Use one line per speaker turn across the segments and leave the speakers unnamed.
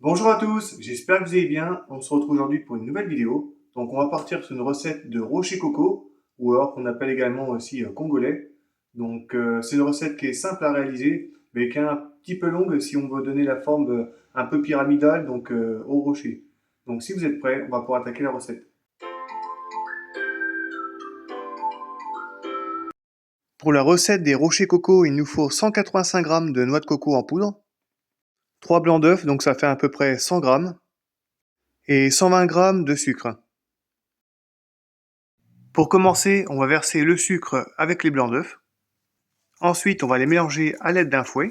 Bonjour à tous, j'espère que vous allez bien. On se retrouve aujourd'hui pour une nouvelle vidéo. Donc on va partir sur une recette de rocher coco, ou alors qu'on appelle également aussi congolais. Donc c'est une recette qui est simple à réaliser, mais qui est un petit peu longue si on veut donner la forme un peu pyramidale donc au rocher. Donc si vous êtes prêts, on va pouvoir attaquer la recette. Pour la recette des rochers coco, il nous faut 185 g de noix de coco en poudre, 3 blancs d'œufs, donc ça fait à peu près 100 g, et 120 g de sucre. Pour commencer, on va verser le sucre avec les blancs d'œufs. Ensuite, on va les mélanger à l'aide d'un fouet.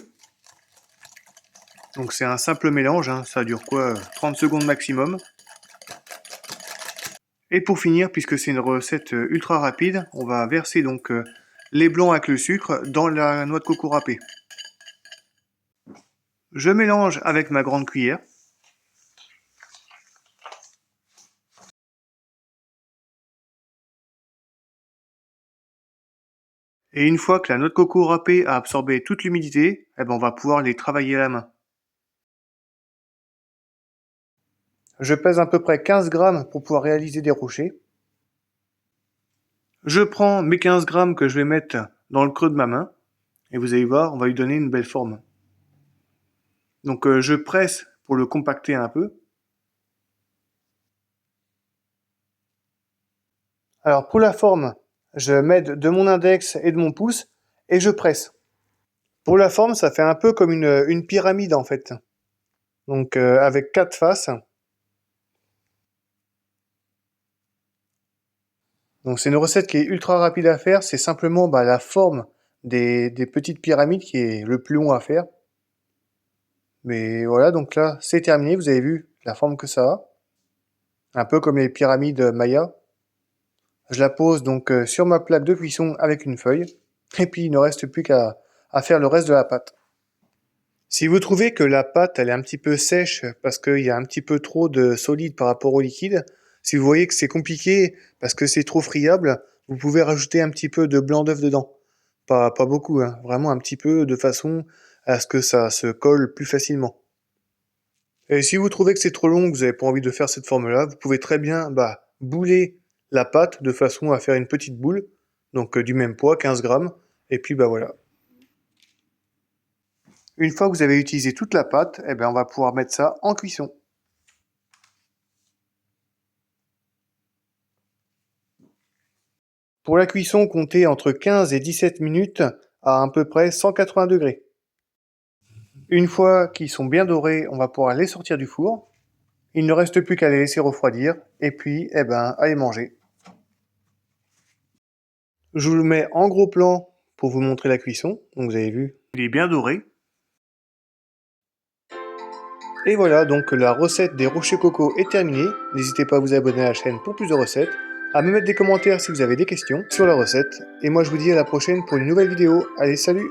Donc c'est un simple mélange, ça dure 30 secondes maximum. Et pour finir, puisque c'est une recette ultra rapide, on va verser donc les blancs avec le sucre dans la noix de coco râpée. Je mélange avec ma grande cuillère. Et une fois que la noix de coco râpée a absorbé toute l'humidité, on va pouvoir les travailler à la main. Je pèse à peu près 15 grammes pour pouvoir réaliser des rochers. Je prends mes 15 grammes que je vais mettre dans le creux de ma main, et vous allez voir, on va lui donner une belle forme. Donc je presse pour le compacter un peu. Alors pour la forme, je m'aide de mon index et de mon pouce, et je presse. Pour la forme, ça fait un peu comme une pyramide en fait. Donc avec 4 faces. Donc c'est une recette qui est ultra rapide à faire, c'est simplement la forme des petites pyramides qui est le plus long à faire. Mais voilà, donc là c'est terminé, vous avez vu la forme que ça a. Un peu comme les pyramides mayas. Je la pose donc sur ma plaque de cuisson avec une feuille. Et puis il ne reste plus qu'à faire le reste de la pâte. Si vous trouvez que la pâte elle est un petit peu sèche parce qu'il y a un petit peu trop de solide par rapport au liquide, si vous voyez que c'est compliqué parce que c'est trop friable, vous pouvez rajouter un petit peu de blanc d'œuf dedans. Pas beaucoup, vraiment un petit peu de façon à ce que ça se colle plus facilement. Et si vous trouvez que c'est trop long, que vous n'avez pas envie de faire cette forme-là, vous pouvez très bien bouler la pâte de façon à faire une petite boule, donc du même poids, 15 grammes, et puis voilà. Une fois que vous avez utilisé toute la pâte, on va pouvoir mettre ça en cuisson. Pour la cuisson, comptez entre 15 et 17 minutes à peu près 180 degrés. Une fois qu'ils sont bien dorés, on va pouvoir les sortir du four. Il ne reste plus qu'à les laisser refroidir, et puis à les manger. Je vous le mets en gros plan pour vous montrer la cuisson. Donc vous avez vu, il est bien doré. Et voilà, donc la recette des rochers coco est terminée. N'hésitez pas à vous abonner à la chaîne pour plus de recettes, à me mettre des commentaires si vous avez des questions sur la recette. Et moi je vous dis à la prochaine pour une nouvelle vidéo. Allez, salut!